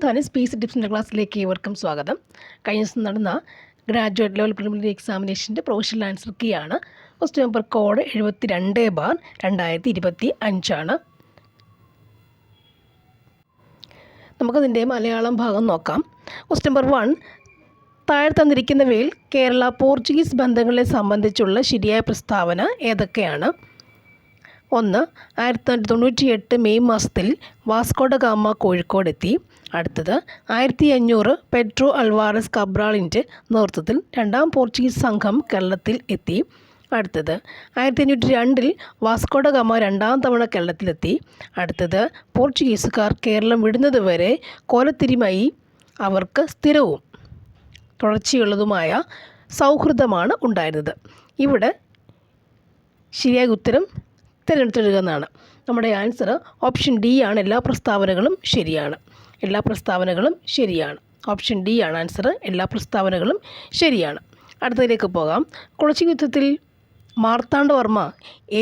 Dhanush space ടിപ്സിൻ്റെ ക്ലാസ്സിലേക്ക് ഏവർക്കും സ്വാഗതം. കഴിഞ്ഞ ദിവസം നടന്ന ഗ്രാജുവേറ്റ് ലെവൽ പ്രിലിമിനറി എക്സാമിനേഷൻ്റെ പ്രൊഫഷണൽ ആൻസർ കീ ആണ്. ക്വസ്റ്റ്യൻ നമ്പർ കോഡ് 72/2025 നമുക്കതിൻ്റെ മലയാളം ഭാഗം നോക്കാം. ക്വസ്റ്റ്യൻ നമ്പർ 1, താഴെ തന്നിരിക്കുന്നവയിൽ കേരള പോർച്ചുഗീസ് ബന്ധങ്ങളെ സംബന്ധിച്ചുള്ള ശരിയായ പ്രസ്താവന ഏതൊക്കെയാണ്? 1, 1998 മെയ് മാസത്തിൽ വാസ്കോഡ ഗാമ കോഴിക്കോടെത്തി. അടുത്തത് 1500 പെഡ്രോ അൽവാറസ് കബ്രാളിൻ്റെ നേതൃത്വത്തിൽ രണ്ടാം പോർച്ചുഗീസ് സംഘം കേരളത്തിൽ എത്തി. അടുത്തത് 1502 വാസ്കോഡ ഗാമ രണ്ടാം തവണ കേരളത്തിലെത്തി. അടുത്തത് പോർച്ചുഗീസുകാർ കേരളം വിടുന്നതുവരെ കോലത്തിരിയുമായി അവർക്ക് സ്ഥിരവും തുടർച്ചയുള്ളതുമായ സൗഹൃദമാണ് ഉണ്ടായിരുന്നത്. ഇവിടെ ശരിയായ ഉത്തരം തിരഞ്ഞെടുത്തെഴുതുക എന്നാണ്. നമ്മുടെ ആൻസർ ഓപ്ഷൻ ഡി ആണ്. എല്ലാ പ്രസ്താവനകളും ശരിയാണ്. ഓപ്ഷൻ ഡി ആണ് ആൻസർ. എല്ലാ പ്രസ്താവനകളും ശരിയാണ്. അടുത്തതിലേക്ക് പോകാം. കുളച്ചിൽ യുദ്ധത്തിൽ മാർത്താണ്ഡവർമ്മ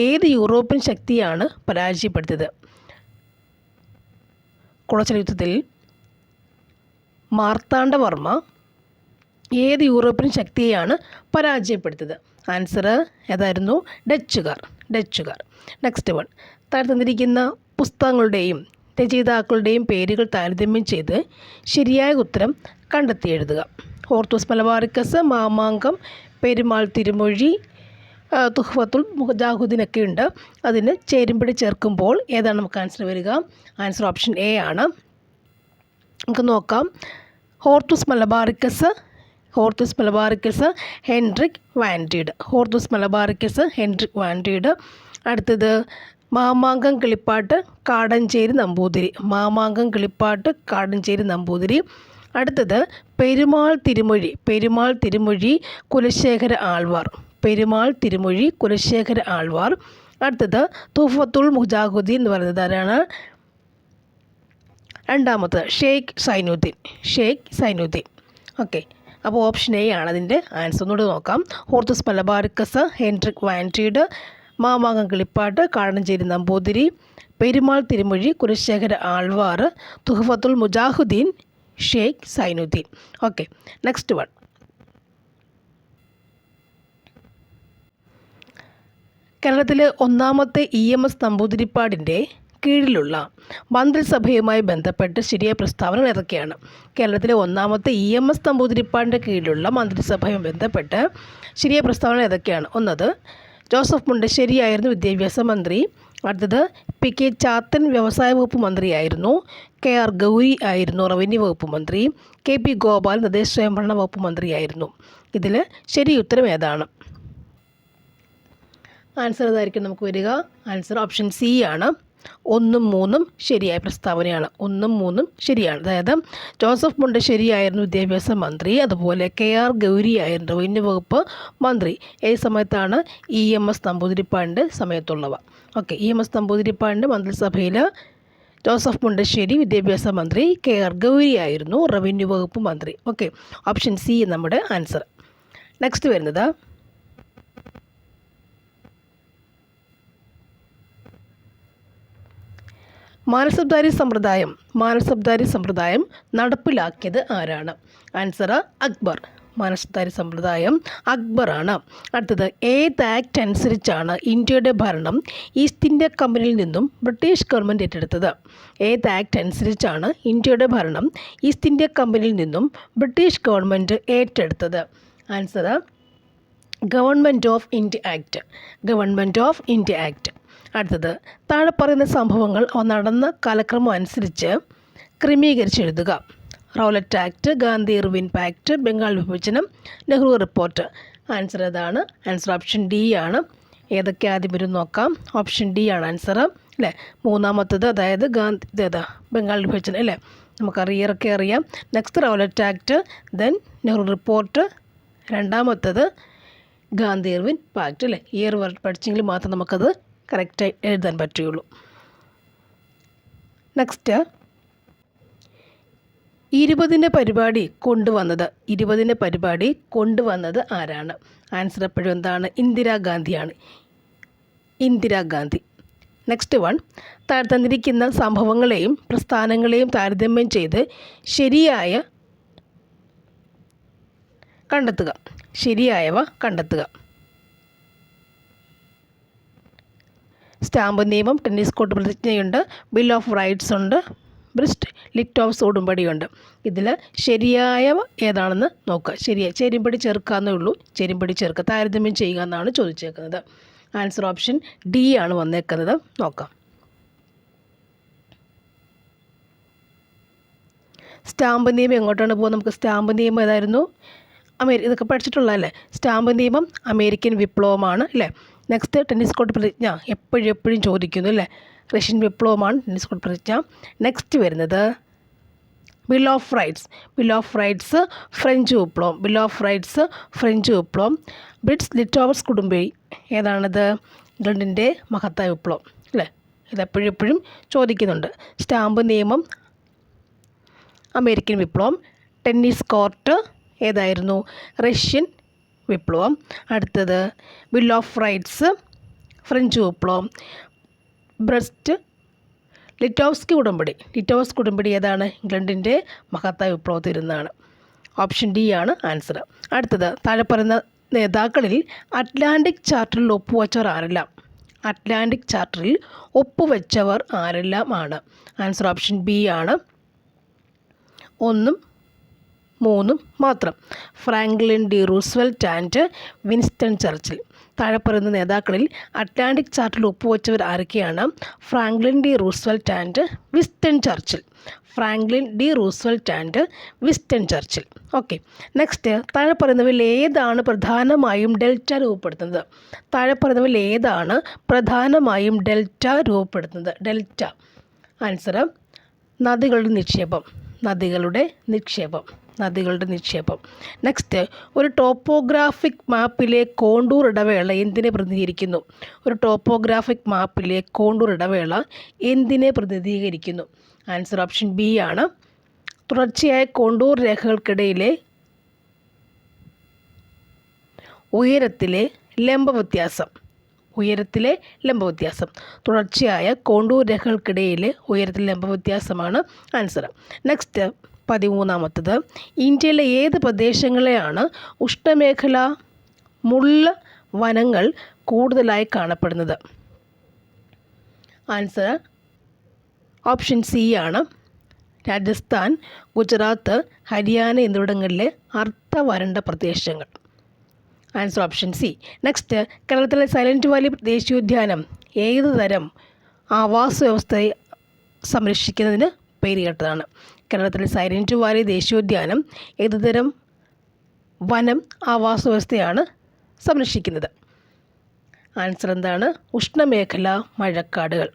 ഏത് യൂറോപ്യൻ ശക്തിയാണ് പരാജയപ്പെടുത്തിയത്? കുളച്ചിൽ യുദ്ധത്തിൽ മാർത്താണ്ഡവർമ്മ ഏത് യൂറോപ്യൻ ശക്തിയെയാണ് പരാജയപ്പെടുത്തിയത്? ആൻസർ ഏതായിരുന്നു? ഡച്ചുകാർ. നെക്സ്റ്റ് വൺ, താഴെ തന്നിരിക്കുന്ന പുസ്തകങ്ങളുടെയും രചയിതാക്കളുടെയും പേരുകൾ താരതമ്യം ചെയ്ത് ശരിയായ ഉത്തരം കണ്ടെത്തി എഴുതുക. ഹോർത്തൂസ് മലബാറിക്കസ്, മാമാങ്കം, പെരുമാൾ തിരുമൊഴി, തുഹ്ഫത്തുൽ മുജാഹിദീനൊക്കെ ഉണ്ട്. അതിന് ചേരുംപടി ചേർക്കുമ്പോൾ ഏതാണ് നമുക്ക് ആൻസർ വരിക? ആൻസർ ഓപ്ഷൻ എ ആണ്. നമുക്ക് നോക്കാം. Hortus Malabaricus Hendrik van Rheede. അടുത്തത് മാമാങ്കം കിളിപ്പാട്ട് കാടഞ്ചേരി നമ്പൂതിരി. അടുത്തത് പെരുമാൾ തിരുമൊഴി കുലശേഖര ആൾവാർ. അടുത്തത് തുഹ്ഫത്തുൽ മുജാഹിദീൻ എന്ന് പറയുന്നത് ആരാണ്? രണ്ടാമത് ഷെയ്ഖ് സൈനുദ്ദീൻ. ഓക്കെ, അപ്പോൾ ഓപ്ഷൻ എ ആണ് അതിൻ്റെ ആൻസർ. ഒന്നുകൂടി നോക്കാം. Hortus Malabaricus Hendrik van Rheede, Mamankam Kilippattu Kadancheri Namboothiri, Perumal Tirumozhi Kulasekhara Alvar, Tuhfatul Mujahideen Sheikh Zainuddin. Okay, next one. കേരളത്തിലെ ഒന്നാമത്തെ EMS നമ്പൂതിരിപ്പാടിൻ്റെ കീഴിലുള്ള മന്ത്രിസഭയുമായി ബന്ധപ്പെട്ട് ശരിയായ പ്രസ്താവനകൾ ഏതൊക്കെയാണ്? കേരളത്തിലെ ഒന്നാമത്തെ EMS നമ്പൂതിരിപ്പാടിൻ്റെ കീഴിലുള്ള മന്ത്രിസഭയുമായി ബന്ധപ്പെട്ട് ശരിയായ പ്രസ്താവന ഏതൊക്കെയാണ്? ഒന്നത് ജോസഫ് മുണ്ടശ്ശേരിയായിരുന്നു വിദ്യാഭ്യാസ മന്ത്രി. അടുത്തത് PK ചാത്തൻ വ്യവസായ വകുപ്പ് മന്ത്രിയായിരുന്നു. KR ഗൗരി ആയിരുന്നു റവന്യൂ വകുപ്പ് മന്ത്രി. KP ഗോപാൽ തദ്ദേശ സ്വയംഭരണ വകുപ്പ് മന്ത്രിയായിരുന്നു. ഇതിൽ ശരി ഉത്തരം ഏതാണ്? ആൻസർ ഏതായിരിക്കും നമുക്ക് വരിക? ആൻസർ ഓപ്ഷൻ സി ആണ്. 1ഉം 3ഉം ശരിയായ പ്രസ്താവനയാണ്. 1ഉം 3ഉം ശരിയാണ്. അതായത് ജോസഫ് മുണ്ടശ്ശേരി ആയിരുന്നു വിദ്യാഭ്യാസ മന്ത്രി. അതുപോലെ KR ഗൗരി ആയിരുന്നു റവന്യൂ വകുപ്പ് മന്ത്രി. ഏത് സമയത്താണ്? EMS നമ്പൂതിരിപ്പാടിൻ്റെ സമയത്തുള്ളവ. ഓക്കെ, EMS നമ്പൂതിരിപ്പാടിൻ്റെ മന്ത്രിസഭയിൽ ജോസഫ് മുണ്ടശ്ശേരി വിദ്യാഭ്യാസ മന്ത്രി, KR ഗൗരി ആയിരുന്നു റവന്യൂ വകുപ്പ് മന്ത്രി. ഓക്കെ, ഓപ്ഷൻ സി നമ്മുടെ ആൻസർ. നെക്സ്റ്റ് വരുന്നത് മാനസബ്ദാരി സമ്പ്രദായം നടപ്പിലാക്കിയത് ആരാണ്? ആൻസർ അക്ബർ. മാനസബ്ദാരി സമ്പ്രദായം അക്ബറാണ്. അടുത്തത് ഏത് ആക്ട് അനുസരിച്ചാണ് ഇന്ത്യയുടെ ഭരണം ഈസ്റ്റ് ഇന്ത്യ കമ്പനിയിൽ നിന്നും ബ്രിട്ടീഷ് ഗവൺമെൻറ് ഏറ്റെടുത്തത്? ഏത് ആക്ട് അനുസരിച്ചാണ് ഇന്ത്യയുടെ ഭരണം ഈസ്റ്റ് ഇന്ത്യ കമ്പനിയിൽ നിന്നും ബ്രിട്ടീഷ് ഗവൺമെൻറ് ഏറ്റെടുത്തത്? Answer government of India act. അടുത്തത് താഴെ പറയുന്ന സംഭവങ്ങൾ നടന്ന കാലക്രമം അനുസരിച്ച് ക്രമീകരിച്ചെഴുതുക. Rowlatt act, Gandhi Irwin pact, Bengal വിഭജനം, നെഹ്റു റിപ്പോർട്ട്. ആൻസർ ഏതാണ്? ആൻസർ ഓപ്ഷൻ ഡി ആണ്. ഏതൊക്കെ ആദ്യം വരും നോക്കാം. ഓപ്ഷൻ ഡി ആണ് ആൻസർ അല്ലേ. മൂന്നാമത്തത് അതായത് ബംഗാൾ വിഭജനം അല്ലേ, നമുക്കറിയൊക്കെ അറിയാം. Next Rowlatt act, then Nehru report, രണ്ടാമത്തത് ഗാന്ധി ഇർവിൻ പാക്ട് അല്ലേ. ഇയർ പഠിച്ചെങ്കിൽ മാത്രം നമുക്കത് കറക്റ്റായി എഴുതാൻ പറ്റുകയുള്ളൂ. നെക്സ്റ്റ് 20ന് പരിപാടി കൊണ്ടുവന്നത് ആരാണ്? ആൻസർ എപ്പോഴും എന്താണ്? ഇന്ദിരാഗാന്ധിയാണ്. നെക്സ്റ്റ് വൺ, തന്നിരിക്കുന്ന സംഭവങ്ങളെയും പ്രസ്ഥാനങ്ങളെയും താരതമ്യം ചെയ്ത് ശരിയായവ കണ്ടെത്തുക. സ്റ്റാമ്പ് നിയമം, ടെന്നീസ് കോർട്ട് പ്രതിജ്ഞയുണ്ട്, ബിൽ ഓഫ് റൈറ്റ്സ് ഉണ്ട്, ബ്രിസ്റ്റ് ലിറ്റോവ്സ് ഉടമ്പടിയുണ്ട്. ഇതിൽ ശരിയായവ ഏതാണെന്ന് നോക്കുക. ചേരുംപടി ചേർക്കാന്നേ ഉള്ളൂ. ചേരുംപടി ചേർക്കുക, താരതമ്യം ചെയ്യുക എന്നാണ് ചോദിച്ചേക്കുന്നത്. ആൻസർ ഓപ്ഷൻ ഡി ആണ് വന്നേക്കുന്നത്. നോക്കാം. സ്റ്റാമ്പ് നിയമം എങ്ങോട്ടാണ് പോകുന്നത്? നമുക്ക് സ്റ്റാമ്പ് നിയമം ഏതായിരുന്നു? ഇതൊക്കെ പഠിച്ചിട്ടുള്ളതല്ലേ. സ്റ്റാമ്പ് നിയമം അമേരിക്കൻ വിപ്ലവമാണ് അല്ലേ. നെക്സ്റ്റ് ടെന്നീസ് കോർട്ട് പ്രതിജ്ഞ എപ്പോഴും ചോദിക്കുന്നു അല്ലേ. റഷ്യൻ വിപ്ലവമാണ് ടെന്നീസ് കോർട്ട് പ്രതിജ്ഞ. നെക്സ്റ്റ് വരുന്നത് ബിൽ ഓഫ് റൈറ്റ്സ് ഫ്രഞ്ച് വിപ്ലവം. ബ്രിറ്റ്സ് ലിറ്റോവ്സ് ഉടമ്പടി ഏതാണത്? ഇംഗ്ലണ്ടിൻ്റെ മഹത്തായ വിപ്ലവം അല്ലേ. ഇതെപ്പോഴും ചോദിക്കുന്നുണ്ട്. സ്റ്റാമ്പ് നിയമം അമേരിക്കൻ വിപ്ലവം. ടെന്നീസ് കോർട്ട് ഏതായിരുന്നു? റഷ്യൻ വിപ്ലവം. അടുത്തത് ബിൽ ഓഫ് റൈറ്റ്സ് ഫ്രഞ്ച് വിപ്ലവം. ബ്രസ്റ്റ് ലിറ്റോവ്സ്കി ഉടമ്പടി ഏതാണ്? ഇംഗ്ലണ്ടിൻ്റെ മഹത്തായ വിപ്ലവത്തിൽ ഇരുന്നാണ്. ഓപ്ഷൻ ഡി ആണ് ആൻസർ. അടുത്തത്, താഴെ പറയുന്ന നേതാക്കളിൽ അറ്റ്ലാന്റിക് ചാർട്ടറിൽ ഒപ്പുവെച്ചവർ ആരെല്ലാം ആണ്? ആൻസർ ഓപ്ഷൻ ബി ആണ്. 1, 3 മാത്രം. Franklin D Roosevelt and Winston Churchill. താഴെ പറയുന്ന നേതാക്കളിൽ അറ്റ്ലാന്റിക് ചാർട്ടറിൽ ഒപ്പുവെച്ചവർ ആരൊക്കെയാണ്? Franklin D Roosevelt and Winston Churchill. Okay. Next, താഴെ പറയുന്നവയിൽ ഏതാണ് പ്രധാനമായും ഡെൽറ്റ രൂപപ്പെടുത്തുന്നത്? ഡെൽറ്റ. ആൻസർ നദികളുടെ നിക്ഷേപം. നെക്സ്റ്റ്, ഒരു ടോപ്പോഗ്രാഫിക് മാപ്പിലെ കോണ്ടൂർ ഇടവേള എന്തിനെ പ്രതിനിധീകരിക്കുന്നു? ആൻസർ ഓപ്ഷൻ ബി ആണ്. തുടർച്ചയായ കോണ്ടൂർ രേഖകൾക്കിടയിലെ ഉയരത്തിലെ ലംബ വ്യത്യാസം. തുടർച്ചയായ കോണ്ടൂർ രേഖകൾക്കിടയിലെ ഉയരത്തിലെ ലംബ വ്യത്യാസമാണ് ആൻസർ. നെക്സ്റ്റ്, 13ാമത്തത്, ഇന്ത്യയിലെ ഏത് പ്രദേശങ്ങളെയാണ് ഉഷ്ണമേഖലാ മുള്ള വനങ്ങൾ കൂടുതലായി കാണപ്പെടുന്നത്? ആൻസർ ഓപ്ഷൻ സി ആണ്. രാജസ്ഥാൻ, ഗുജറാത്ത്, ഹരിയാന എന്നിവിടങ്ങളിലെ അർദ്ധവരണ്ട പ്രദേശങ്ങൾ. Answer option C. നെക്സ്റ്റ്, കേരളത്തിലെ സൈലൻറ്റ് വാലി ദേശീയോദ്യാനം ഏത് തരം ആവാസ വ്യവസ്ഥയെ സംരക്ഷിക്കുന്നതിന് പേരുകേട്ടതാണ്? കേരളത്തിലെ സൈലൻറ്റ് വാലി ദേശീയോദ്യാനം ഏതുതരം വനം ആവാസ വ്യവസ്ഥയാണ് സംരക്ഷിക്കുന്നത്? ആൻസർ എന്താണ്? ഉഷ്ണമേഖലാ മഴക്കാടുകൾ.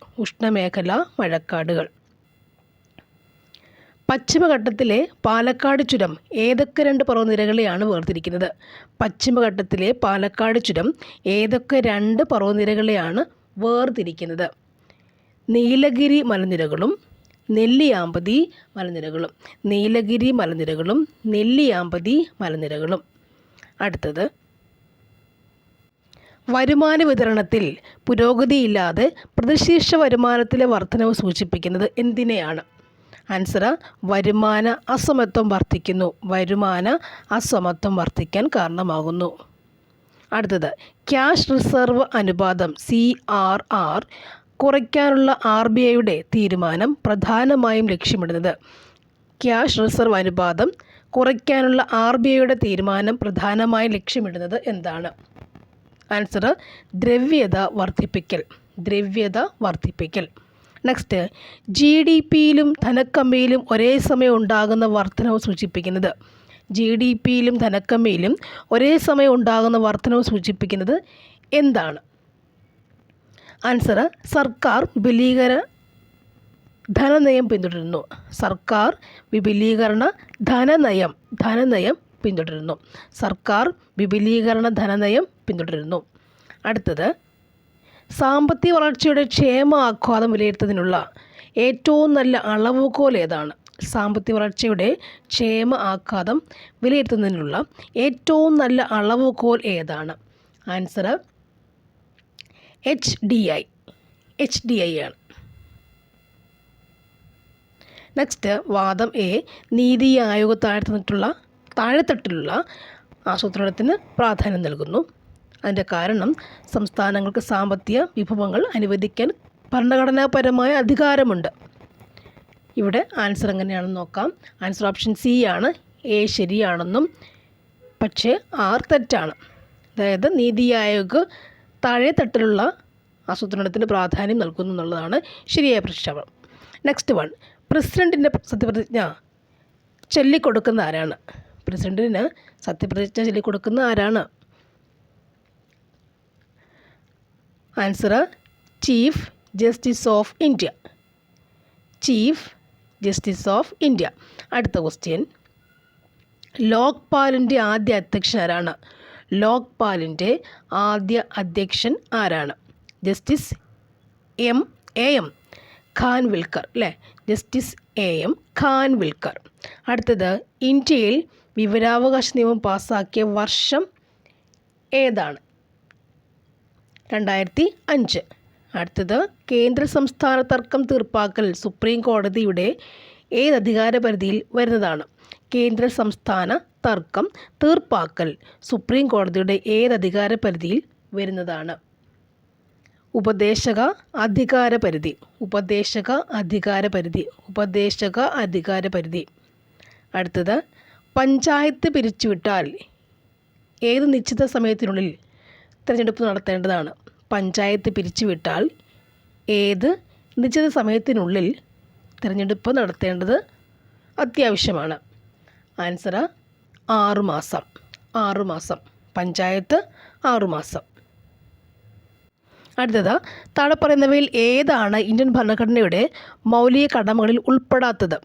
പശ്ചിമഘട്ടത്തിലെ പാലക്കാട് ചുരം ഏതൊക്കെ 2 പർവ്വതനിരകളെയാണ് വേർതിരിക്കുന്നത്? പശ്ചിമഘട്ടത്തിലെ പാലക്കാട് ചുരം ഏതൊക്കെ 2 പർവ്വതനിരകളെയാണ് വേർതിരിക്കുന്നത്? നീലഗിരി മലനിരകളും നെല്ലിയാമ്പതി മലനിരകളും. അടുത്തത്, വരുമാന വിതരണത്തിൽ പുരോഗതിയില്ലാതെ പ്രതിശീർഷ വരുമാനത്തിലെ വർധനവ് സൂചിപ്പിക്കുന്നത് എന്തിനെയാണ്? ആൻസർ വരുമാന അസമത്വം വർദ്ധിക്കാൻ കാരണമാകുന്നു. അടുത്തത്, ക്യാഷ് റിസർവ് അനുപാതം CRR കുറയ്ക്കാനുള്ള RBIയുടെ തീരുമാനം പ്രധാനമായും ലക്ഷ്യമിടുന്നത്? ക്യാഷ് റിസർവ് അനുപാതം കുറയ്ക്കാനുള്ള RBIയുടെ തീരുമാനം പ്രധാനമായും ലക്ഷ്യമിടുന്നത് എന്താണ്? ആൻസർ ദ്രവ്യത വർദ്ധിപ്പിക്കൽ. നെക്സ്റ്റ്, GDPയിലും ധനക്കമ്മിയിലും ഒരേ സമയം ഉണ്ടാകുന്ന വർധനവ് സൂചിപ്പിക്കുന്നത് എന്താണ്? ആൻസർ സർക്കാർ വിപുലീകരണ ധനനയം പിന്തുടരുന്നു. അടുത്തത്, സാമ്പത്തിക വളർച്ചയുടെ ക്ഷേമ ആഘാതം വിലയിരുത്തുന്നതിനുള്ള ഏറ്റവും നല്ല അളവുകോൽ ഏതാണ്? സാമ്പത്തിക വളർച്ചയുടെ ക്ഷേമ ആഘാതം വിലയിരുത്തുന്നതിനുള്ള ഏറ്റവും നല്ല അളവുകോൽ ഏതാണ്? Answer HDI. HDI ആണ്. നെക്സ്റ്റ് വാദം എ, നീതി ആയോഗ് താഴെത്തട്ടിലുള്ള ആസൂത്രണത്തിന് പ്രാധാന്യം നൽകുന്നു. അതിൻ്റെ കാരണം സംസ്ഥാനങ്ങൾക്ക് സാമ്പത്തിക വിഭവങ്ങൾ അനുവദിക്കാൻ ഭരണഘടനാപരമായ അധികാരമുണ്ട്. ഇവിടെ ആൻസർ എങ്ങനെയാണെന്ന് നോക്കാം. ആൻസർ ഓപ്ഷൻ സി ആണ്. എ ശരിയാണെന്നും പക്ഷേ ആർ തെറ്റാണ്. അതായത് നീതി ആയോഗ് താഴെത്തട്ടിലുള്ള ആസൂത്രണത്തിന് പ്രാധാന്യം നൽകുന്നു എന്നുള്ളതാണ് ശരിയായ പ്രസ്താവന. നെക്സ്റ്റ് വൺ, പ്രസിഡൻറ്റിൻ്റെ സത്യപ്രതിജ്ഞ ചൊല്ലിക്കൊടുക്കുന്ന ആരാണ്? പ്രസിഡൻറ്റിന് സത്യപ്രതിജ്ഞ ചൊല്ലിക്കൊടുക്കുന്ന ആരാണ്? Answer chief justice of India. Chief justice of India. അടുത്ത ക്വസ്റ്റ്യൻ, ലോക്പാലിൻ്റെ ആദ്യ അധ്യക്ഷൻ ആരാണ്? ലോക്പാലിൻ്റെ ആദ്യ അധ്യക്ഷൻ ആരാണ്? ജസ്റ്റിസ് എം ഖാൻവിൽക്കർ അല്ലേ? Justice M Khanwilkar. അടുത്തത്, ഇന്ത്യയിൽ വിവരാവകാശ നിയമം പാസ്സാക്കിയ വർഷം ഏതാണ്? 2005. അടുത്തത്, കേന്ദ്ര സംസ്ഥാന തർക്കം തീർപ്പാക്കൽ സുപ്രീം കോടതിയുടെ ഏത് അധികാര പരിധിയിൽ വരുന്നതാണ്? കേന്ദ്ര സംസ്ഥാന തർക്കം തീർപ്പാക്കൽ സുപ്രീം കോടതിയുടെ ഏത് അധികാര പരിധിയിൽ വരുന്നതാണ്? ഉപദേശക അധികാര പരിധി. അടുത്തത്, പഞ്ചായത്ത് പിരിച്ചുവിട്ടാൽ ഏത് നിശ്ചിത സമയത്തിനുള്ളിൽ തിരഞ്ഞെടുപ്പ് നടത്തേണ്ടതാണ്? പഞ്ചായത്ത് പിരിച്ചുവിട്ടാൽ ഏത് നിശ്ചിത സമയത്തിനുള്ളിൽ തിരഞ്ഞെടുപ്പ് നടത്തേണ്ടത് അത്യാവശ്യമാണ്? ആൻസർ 6 മാസം. പഞ്ചായത്ത് 6 മാസം. അടുത്തത്, താഴെ പറയുന്നവയിൽ ഏതാണ് ഇന്ത്യൻ ഭരണഘടനയുടെ മൗലിക കടമകളിൽ ഉൾപ്പെടാത്തത്?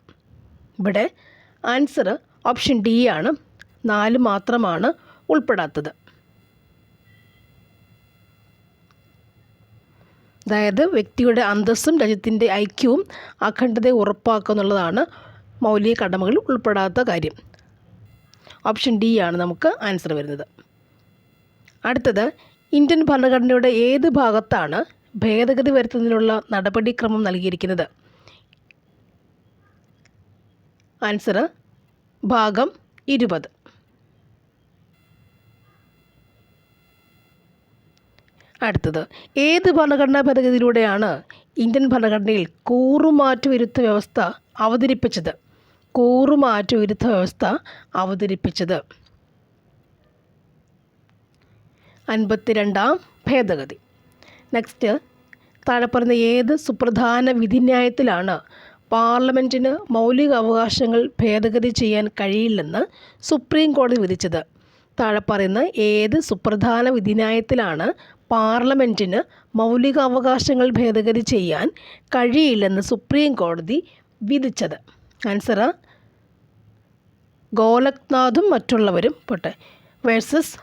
ഇവിടെ ആൻസർ ഓപ്ഷൻ ഡി ആണ്. 4 മാത്രമാണ് ഉൾപ്പെടാത്തത്. അതായത് വ്യക്തിയുടെ അന്തസ്സും രാജ്യത്തിൻ്റെ ഐക്യവും അഖണ്ഡതയും ഉറപ്പാക്കുക എന്നുള്ളതാണ് മൗലിക കടമകളിൽ ഉൾപ്പെടാത്ത കാര്യം. ഓപ്ഷൻ ഡി ആണ് നമുക്ക് ആൻസർ വരുന്നത്. അടുത്തത്, ഇന്ത്യൻ ഭരണഘടനയുടെ ഏത് ഭാഗത്താണ് ഭേദഗതി വരുത്തുന്നതിനുള്ള നടപടിക്രമം നൽകിയിരിക്കുന്നത്? ആൻസർ ഭാഗം 20. അടുത്തത്, ഏത് ഭരണഘടനാ ഭേദഗതിയിലൂടെയാണ് ഇന്ത്യൻ ഭരണഘടനയിൽ കൂറുമാറ്റ വിരുദ്ധ വ്യവസ്ഥ അവതരിപ്പിച്ചത്? 52ാം ഭേദഗതി. നെക്സ്റ്റ്, താഴെ പറയുന്ന ഏത് സുപ്രധാന വിധിന്യായത്തിലാണ് പാർലമെൻറ്റിന് മൗലിക അവകാശങ്ങൾ ഭേദഗതി ചെയ്യാൻ കഴിയില്ലെന്ന് സുപ്രീം കോടതി വിധിച്ചത്? താഴെ പറയുന്ന ഏത് സുപ്രധാന വിധിന്യായത്തിലാണ് പാർലമെൻറ്റിന് മൗലിക അവകാശങ്ങൾ ഭേദഗതി ചെയ്യാൻ കഴിയില്ലെന്ന് സുപ്രീം കോടതി വിധിച്ചത്? ആൻസർ ഗോലക്നാഥും മറ്റുള്ളവരും വേഴ്സസ്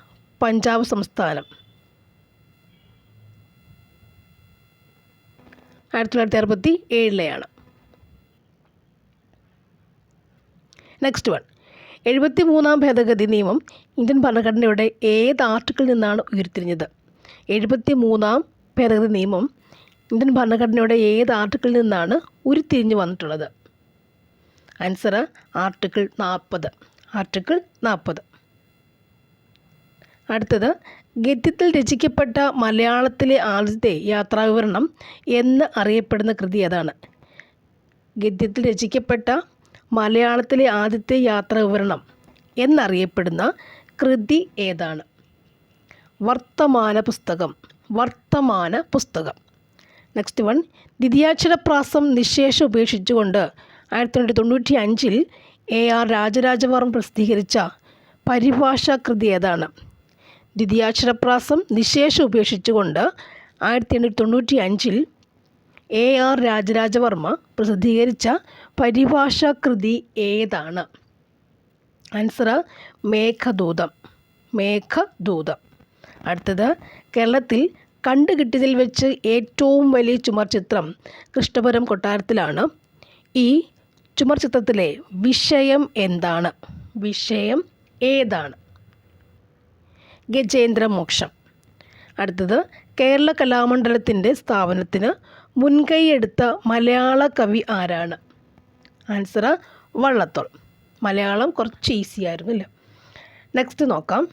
പഞ്ചാബ് സംസ്ഥാനം. 1967 നെക്സ്റ്റ് വൺ, 73ാം ഭേദഗതി നിയമം ഇന്ത്യൻ ഭരണഘടനയുടെ ഏത് ആർട്ടിക്കിളിൽ നിന്നാണ് ഉരുത്തിരിഞ്ഞത്? 73ാം ഭേദഗതി നിയമം ഇന്ത്യൻ ഭരണഘടനയുടെ ഏത് ആർട്ടിക്കിളിൽ നിന്നാണ് ഉരുത്തിരിഞ്ഞു വന്നിട്ടുള്ളത്? Answer article 40. അടുത്തത്, ഗദ്യത്തിൽ രചിക്കപ്പെട്ട മലയാളത്തിലെ ആദ്യത്തെ യാത്രാവിവരണം എന്ന് അറിയപ്പെടുന്ന കൃതി ഏതാണ്? ഗദ്യത്തിൽ രചിക്കപ്പെട്ട മലയാളത്തിലെ ആദ്യത്തെ യാത്രാവിവരണം എന്നറിയപ്പെടുന്ന കൃതി ഏതാണ്? വർത്തമാന പുസ്തകം. നെക്സ്റ്റ് വൺ, ദ്വിതീയാക്ഷരപ്രാസം നിശേഷം ഉപേക്ഷിച്ചുകൊണ്ട് 1995 AR രാജരാജവർമ്മ പ്രസിദ്ധീകരിച്ച പരിഭാഷാ കൃതി ഏതാണ്? ദ്വിതീയാക്ഷരപ്രാസം നിശേഷം ഉപേക്ഷിച്ചുകൊണ്ട് 1995 AR രാജരാജവർമ്മ പ്രസിദ്ധീകരിച്ച പരിഭാഷാ കൃതി ഏതാണ്? ആൻസർ മേഘദൂതം. അടുത്തത്, കേരളത്തിൽ കണ്ടുകിട്ടിയതിൽ വെച്ച് ഏറ്റവും വലിയ ചുമർചിത്രം കൃഷ്ണപുരം കൊട്ടാരത്തിലാണ്. ഈ ചുമർചിത്രത്തിലെ വിഷയം ഏതാണ്? ഗജേന്ദ്രമോക്ഷം. അടുത്തത്, കേരള കലാമണ്ഡലത്തിൻ്റെ സ്ഥാപനത്തിന് മുൻകൈയെടുത്ത മലയാള കവി ആരാണ്? ആൻസർ വള്ളത്തോൾ. മലയാളം കുറച്ച് ഈസി ആയിരുന്നു അല്ലേ? നെക്സ്റ്റ് നോക്കാം.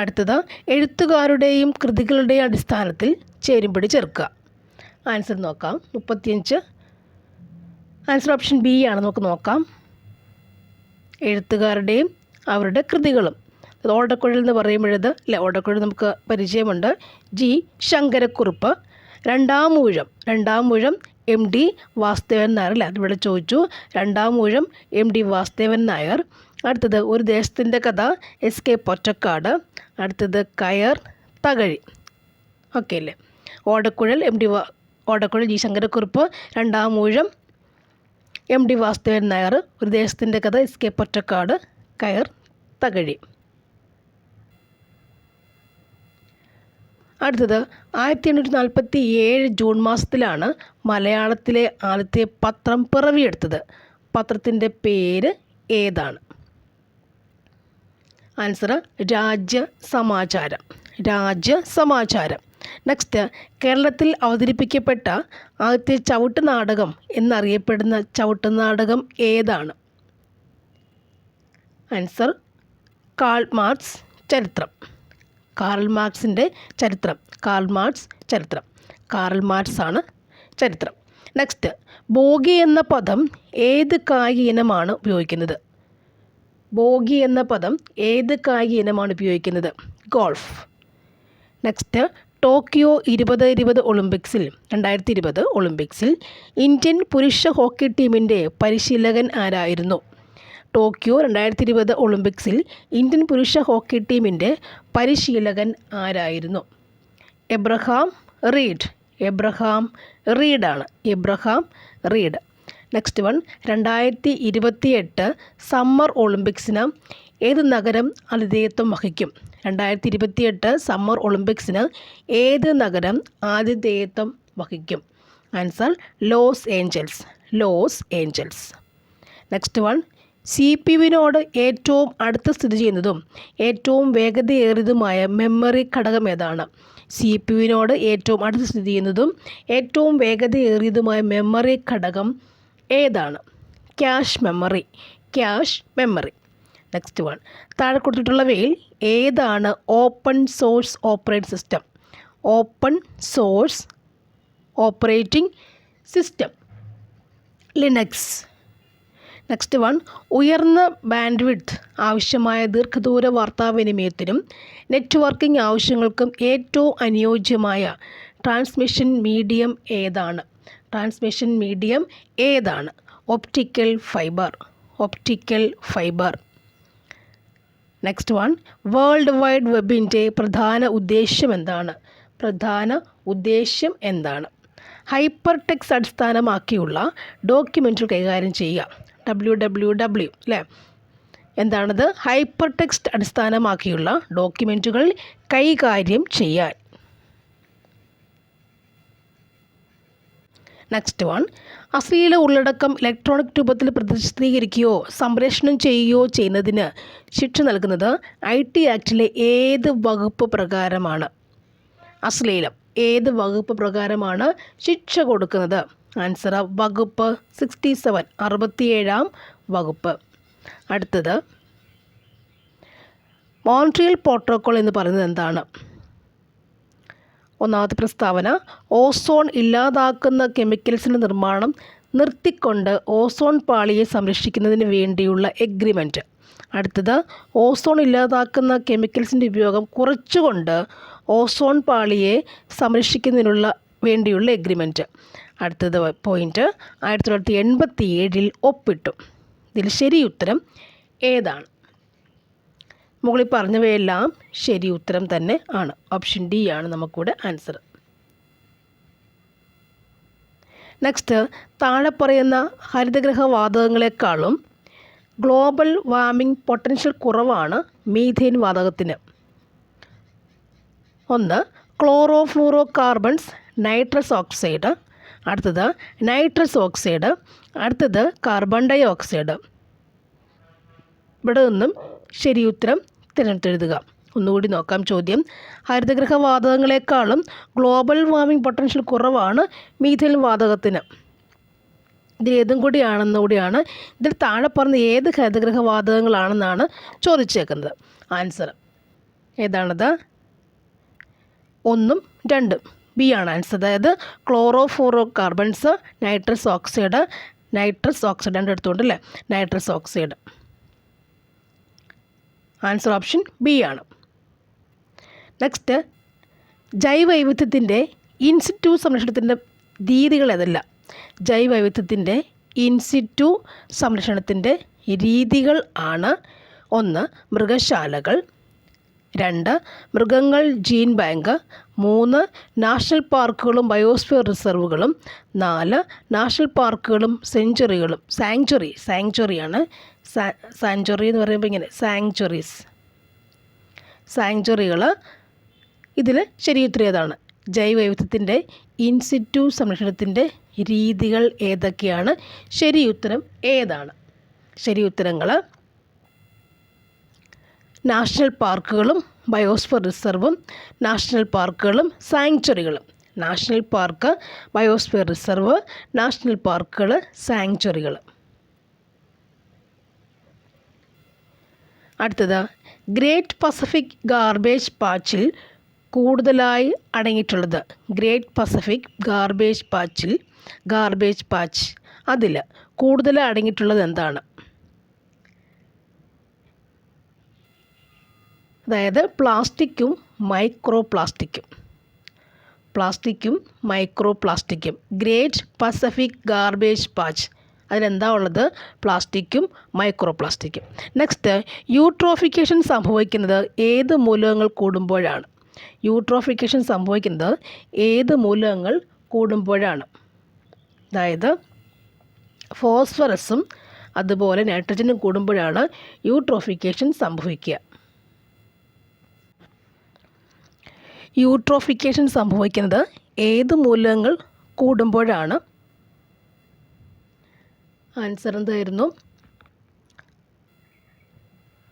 അടുത്തത് എഴുത്തുകാരുടെയും കൃതികളുടെയും അടിസ്ഥാനത്തിൽ ചേരുംപടി ചേർക്കുക. ആൻസർ നോക്കാം. 35. ആൻസർ ഓപ്ഷൻ ബി ആണ്. നമുക്ക് നോക്കാം. എഴുത്തുകാരുടെയും അവരുടെ കൃതികളും. ഓടക്കുഴൽ എന്ന് പറയുമ്പോഴത് അല്ലേ, ഓടക്കുഴൽ നമുക്ക് പരിചയമുണ്ട്. ജി ശങ്കരക്കുറുപ്പ്. രണ്ടാം ഊഴം എം ഡി വാസുദേവൻ നായർ അല്ലേ, അതിവിടെ ചോദിച്ചു. രണ്ടാം ഊഴം എം ഡി വാസുദേവൻ നായർ. അടുത്തത് ഒരു ദേശത്തിൻ്റെ കഥ എസ് കെ പൊറ്റക്കാട്. അടുത്തത് കയർ തകഴി. ഓക്കെ അല്ലേ? ഓടക്കുഴൽ ഓടക്കുഴൽ ജി ശങ്കരക്കുറുപ്പ്. രണ്ടാം ഊഴം എം ഡി വാസുദേവൻ നായർ. ഒരു ദേശത്തിൻ്റെ കഥ എസ് കെ പൊറ്റക്കാട്. കയർ തകഴി. അടുത്തത് 1847 ജൂൺ മാസത്തിലാണ് മലയാളത്തിലെ ആദ്യത്തെ പത്രം പിറവിയെടുത്തത്. പത്രത്തിൻ്റെ പേര് ഏതാണ്? ആൻസർ രാജ്യസമാചാരം. രാജ്യസമാചാരം. നെക്സ്റ്റ്, കേരളത്തിൽ അവതരിപ്പിക്കപ്പെട്ട ആദ്യത്തെ ചവിട്ട് നാടകം എന്നറിയപ്പെടുന്ന ചവിട്ട് നാടകം ഏതാണ്? ആൻസർ കാൾ മാർക്സ് ചരിത്രം. കാറൽ മാർക്സിൻ്റെ ചരിത്രം. കാറൽ മാർക്സ് ആണ് ചരിത്രം. നെക്സ്റ്റ്, ബോഗി എന്ന പദം ഏത് കായിക ഇനമാണ് ഉപയോഗിക്കുന്നത്? ബോഗി എന്ന പദം ഏത് കായിക ഇനമാണ് ഉപയോഗിക്കുന്നത്? ഗോൾഫ്. നെക്സ്റ്റ്, ടോക്കിയോ 2020 ഒളിമ്പിക്സിൽ 2020 ഒളിമ്പിക്സിൽ ഇന്ത്യൻ പുരുഷ ഹോക്കി ടീമിൻ്റെ പരിശീലകൻ ആരായിരുന്നു? ടോക്കിയോ 2020 ഒളിമ്പിക്സിൽ ഇന്ത്യൻ പുരുഷ ഹോക്കി ടീമിൻ്റെ പരിശീലകൻ ആരായിരുന്നു? Abraham Reid. Abraham Reid. Next one, 2028 summer ഒളിമ്പിക്സിന് ഏത് നഗരം ആതിഥേയത്വം വഹിക്കും? 2028 സമ്മർ ഒളിമ്പിക്സിന് ഏത് നഗരം ആതിഥേയത്വം വഹിക്കും? Answer Los Angeles. Next one, CPU-വിനോട് ഏറ്റവും അടുത്ത് സ്ഥിതി ചെയ്യുന്നതും ഏറ്റവും വേഗതയേറിയതുമായ മെമ്മറി ഘടകം ഏതാണ്? CPU-വിനോട് ഏറ്റവും അടുത്ത് സ്ഥിതി ചെയ്യുന്നതും ഏറ്റവും വേഗതയേറിയതുമായ മെമ്മറി ഘടകം ഏതാണ്? Cache memory. നെക്സ്റ്റ് വൺ, താഴെ കൊടുത്തിട്ടുള്ളവയിൽ ഏതാണ് open source operating system? Open source operating system Linux. Next one, ഉയർന്ന ബാൻഡ് വിഡ്ത്ത് ആവശ്യമായ ദീർഘദൂര വാർത്താവിനിമയത്തിനും നെറ്റ്വർക്കിംഗ് ആവശ്യങ്ങൾക്കും ഏറ്റവും അനുയോജ്യമായ ട്രാൻസ്മിഷൻ മീഡിയം ഏതാണ്? Optical fibre. Next one, world wide വെബിൻ്റെ പ്രധാന ഉദ്ദേശ്യം എന്താണ്? ഹൈപ്പർ ടെക്സ്റ്റ് അടിസ്ഥാനമാക്കിയുള്ള ഡോക്യുമെൻ്റുകൾ കൈകാര്യം ചെയ്യുക. www അല്ലേ? എന്താണത്? ഹൈപ്പർ ടെക്സ്റ്റ് അടിസ്ഥാനമാക്കിയുള്ള ഡോക്യുമെൻറ്റുകൾ കൈകാര്യം ചെയ്യാൻ. നെക്സ്റ്റ് വൺ, അശ്ലീല ഉള്ളടക്കം ഇലക്ട്രോണിക് രൂപത്തിൽ പ്രസിദ്ധീകരിക്കുകയോ സംപ്രേഷണം ചെയ്യുകയോ ചെയ്യുന്നതിന് ശിക്ഷ നൽകുന്നത് IT ആക്ടിലെ ഏത് വകുപ്പ് പ്രകാരമാണ്? അശ്ലീലം ഏത് വകുപ്പ് പ്രകാരമാണ് ശിക്ഷ കൊടുക്കുന്നത്? ആൻസർ വകുപ്പ് 67 67-ാം വകുപ്പ്. അടുത്തത്, മോൺട്രിയൽ പ്രോട്ടോക്കോൾ എന്ന് പറയുന്നത് എന്താണ്? ഒന്നാമത്തെ പ്രസ്താവന, ഓസോൺ ഇല്ലാതാക്കുന്ന കെമിക്കൽസിൻ്റെ നിർമ്മാണം നിർത്തിക്കൊണ്ട് ഓസോൺ പാളിയെ സംരക്ഷിക്കുന്നതിന് വേണ്ടിയുള്ള എഗ്രിമെൻറ്റ്. അടുത്തത്, ഓസോൺ ഇല്ലാതാക്കുന്ന കെമിക്കൽസിൻ്റെ ഉപയോഗം കുറച്ചുകൊണ്ട് ഓസോൺ പാളിയെ സംരക്ഷിക്കുന്നതിനുള്ള വേണ്ടിയുള്ള എഗ്രിമെൻറ്റ്. അടുത്തത് പോയിൻ്റ്, 1987 ഒപ്പിട്ടു. ഇതിൽ ശരി ഉത്തരം ഏതാണ്? മുകളിൽ പറഞ്ഞവയെല്ലാം ശരി ഉത്തരം തന്നെ ആണ്. ഓപ്ഷൻ ഡി ആണ് നമുക്കിവിടെ ആൻസർ. നെക്സ്റ്റ്, താഴെ പറയുന്ന ഹരിതഗൃഹ വാതകങ്ങളെക്കാളും ഗ്ലോബൽ വാർമിംഗ് പൊട്ടൻഷ്യൽ കുറവാണ് മീഥേൻ വാതകത്തിന്. 1, chlorofluorocarbons nitrous oxide. അടുത്തത് നൈട്രസ് ഓക്സൈഡ്. അടുത്തത് കാർബൺ ഡൈ ഓക്സൈഡ്. ഇവിടെ നിന്നും ശരി ഉത്തരം തിരഞ്ഞെടുത്തെഴുതുക. ഒന്നുകൂടി നോക്കാം ചോദ്യം. ഹരിതഗൃഹ വാതകങ്ങളെക്കാളും ഗ്ലോബൽ വാർമിംഗ് പൊട്ടൻഷ്യൽ കുറവാണ് മീഥേൻ വാതകത്തിന്. ഇതിലേതും കൂടിയാണ് ഇതിൽ താഴെ പറഞ്ഞ ഏത് ഹരിതഗൃഹ വാതകങ്ങളാണെന്നാണ് ചോദിച്ചേക്കുന്നത്. ആൻസർ ഏതാണത്? 1ഉം 2ഉം ബി ആണ് ആൻസർ. അതായത് ക്ലോറോഫ്ലൂറോ കാർബൺസ്, നൈട്രസ് ഓക്സൈഡ് രണ്ട് എടുത്തുകൊണ്ട് അല്ലേ, nitrous oxide. Answer option B ആണ്. നെക്സ്റ്റ്, ജൈവവൈവിധ്യത്തിൻ്റെ ഇൻസിറ്റു സംരക്ഷണത്തിൻ്റെ രീതികൾ ഏതെല്ലാം? ജൈവവൈവിധ്യത്തിൻ്റെ ഇൻസിറ്റു സംരക്ഷണത്തിൻ്റെ രീതികൾ ആണ്: 1 മൃഗശാലകൾ, 2 മൃഗങ്ങൾ ജീൻ ബാങ്ക്, 3 നാഷണൽ പാർക്കുകളും ബയോസ്ഫിയർ റിസർവുകളും, 4 നാഷണൽ പാർക്കുകളും സെഞ്ചുറികളും. സാങ്ച്വറിയാണ് സാങ്ച്വറി എന്ന് പറയുമ്പോൾ ഇങ്ങനെ സാങ്ച്വറികൾ. ഇതിൽ ശരിയുത്തരം ഏതാണ്? ജൈവവൈവിധ്യത്തിൻ്റെ ഇൻസിറ്റു സംരക്ഷണത്തിൻ്റെ രീതികൾ ഏതൊക്കെയാണ്? ശരിയുത്തരം ഏതാണ്? ശരിയുത്തരങ്ങൾ നാഷണൽ പാർക്കുകളും ബയോസ്ഫിയർ റിസർവും, നാഷണൽ പാർക്കുകളും സാങ്ച്വറികളും. National park, biosphere reserve, national പാർക്കുകൾ, സാങ്ച്വറികൾ. അടുത്തത്, ഗ്രേറ്റ് പസഫിക് ഗാർബേജ് പാച്ചിൽ കൂടുതലായി അടങ്ങിയിട്ടുള്ളത്. ഗ്രേറ്റ് പസഫിക് ഗാർബേജ് പാച്ച് അതിൽ കൂടുതലായി അടങ്ങിയിട്ടുള്ളത് എന്താണ്? അതായത് പ്ലാസ്റ്റിക്കും മൈക്രോ പ്ലാസ്റ്റിക്കും. ഗ്രേറ്റ് പസഫിക് ഗാർബേജ് പാച്ച് അതിലെന്താ ഉള്ളത്? പ്ലാസ്റ്റിക്കും മൈക്രോ പ്ലാസ്റ്റിക്കും. നെക്സ്റ്റ്, യൂട്രോഫിക്കേഷൻ സംഭവിക്കുന്നത് ഏത് മൂലകങ്ങൾ കൂടുമ്പോഴാണ്? യൂട്രോഫിക്കേഷൻ സംഭവിക്കുന്നത് ഏത് മൂലകങ്ങൾ കൂടുമ്പോഴാണ്? അതായത് ഫോസ്ഫറസും അതുപോലെ നൈട്രജനും കൂടുമ്പോഴാണ് യൂട്രോഫിക്കേഷൻ സംഭവിക്കുക. യൂട്രോഫിക്കേഷൻ സംഭവിക്കുന്നത് ഏത് മൂലകങ്ങൾ കൂടുമ്പോഴാണ്? ആൻസർ എന്തായിരുന്നു?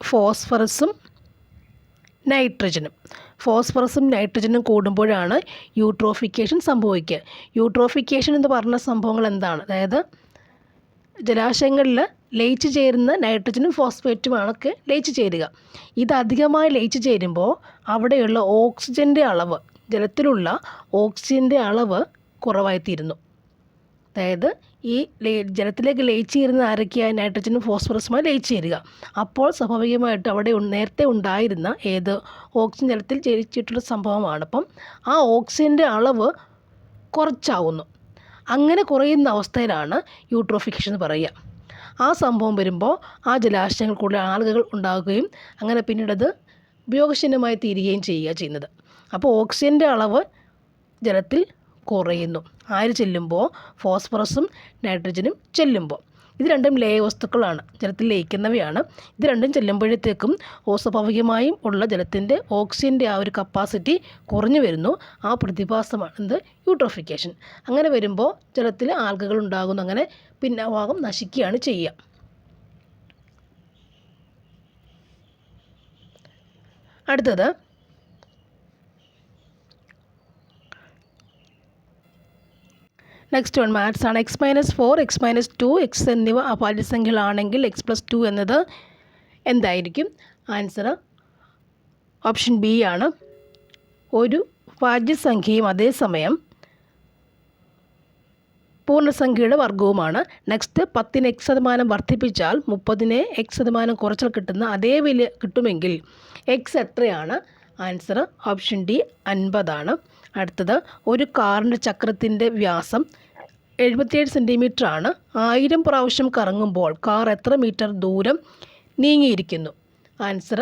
ഫോസ്ഫറസും നൈട്രജനും കൂടുമ്പോഴാണ് യൂട്രോഫിക്കേഷൻ സംഭവിക്കുക. യൂട്രോഫിക്കേഷൻ എന്ന് പറഞ്ഞ സംഭവങ്ങൾ എന്താണ്? അതായത് ജലാശയങ്ങളിൽ ലയിച്ചു ചേരുന്ന നൈട്രജനും ഫോസ്ഫേറ്റുമാണൊക്കെ ലയിച്ചു ചേരുക. ഇത് അധികമായി ലയിച്ചു ചേരുമ്പോൾ അവിടെയുള്ള ജലത്തിലുള്ള ഓക്സിജൻ്റെ അളവ് കുറവായിത്തീരുന്നു. അതായത് ഈ ജലത്തിലേക്ക് ലയിച്ചു ചേരുന്ന ആരൊക്കെയായി? നൈട്രജനും ഫോസ്ഫറസുമായി ലയിച്ചു ചേരുക. അപ്പോൾ സ്വാഭാവികമായിട്ടും അവിടെ നേരത്തെ ഉണ്ടായിരുന്ന ഓക്സിജൻ ജലത്തിൽ ചേരിച്ചിട്ടുള്ള സംഭവമാണ്. അപ്പം ആ ഓക്സിജൻ്റെ അളവ് കുറച്ചാവുന്നു. അങ്ങനെ കുറയുന്ന അവസ്ഥയിലാണ് യൂട്രോഫിക്കേഷൻ എന്ന് പറയുക. ആ സംഭവം വരുമ്പോൾ ആ ജലാശയങ്ങൾ കൂടുതൽ ആൽഗകൾ ഉണ്ടാകുകയും അങ്ങനെ പിന്നീടത് ഉപയോഗശൂന്യമായി തീരുകയും ചെയ്യുന്നത്. അപ്പോൾ ഓക്സിജൻ്റെ അളവ് ജലത്തിൽ കുറയുന്നു. ആര് ചെല്ലുമ്പോൾ? ഫോസ്ഫറസും നൈട്രജനും ചെല്ലുമ്പോൾ. ഇത് രണ്ടും ലയ വസ്തുക്കളാണ്, ജലത്തിൽ ലയിക്കുന്നവയാണ്. ഇത് രണ്ടും ചെല്ലുമ്പോഴത്തേക്കും സ്വാഭാവികമായും ഉള്ള ജലത്തിൻ്റെ ഓക്സിജൻ്റെ ആ ഒരു കപ്പാസിറ്റി കുറഞ്ഞു വരുന്നു. ആ പ്രതിഭാസമാണ് എന്ത്? യൂട്രോഫിക്കേഷൻ. അങ്ങനെ വരുമ്പോൾ ജലത്തിൽ ആൽഗകൾ ഉണ്ടാകുന്നു. അങ്ങനെ പിന്നെ ഭാഗം നശിക്കുകയാണ് ചെയ്യുക. അടുത്തത്, നെക്സ്റ്റ് വൺ മാത്സ് ആണ്. x-4, x-2, x എന്നിവ അഭാജ്യസംഖ്യകളാണെങ്കിൽ x+2 എന്നത് എന്തായിരിക്കും? ആൻസർ ഓപ്ഷൻ ബി ആണ്. ഒരു ഭാജ്യസംഖ്യയും അതേസമയം പൂർണ്ണസംഖ്യയുടെ വർഗവുമാണ്. നെക്സ്റ്റ്, 10ന് x% വർദ്ധിപ്പിച്ചാൽ 30ന് x% കുറച്ചാൽ കിട്ടുന്ന അതേ വില കിട്ടുമെങ്കിൽ x എത്രയാണ്? ആൻസർ ഓപ്ഷൻ ഡി 50 ആണ്. അടുത്തത്, ഒരു കാറിൻ്റെ ചക്രത്തിൻ്റെ വ്യാസം 77 സെൻറ്റിമീറ്റർ ആണ്. 1000 പ്രാവശ്യം കറങ്ങുമ്പോൾ കാർ എത്ര മീറ്റർ ദൂരം നീങ്ങിയിരിക്കുന്നു? ആൻസർ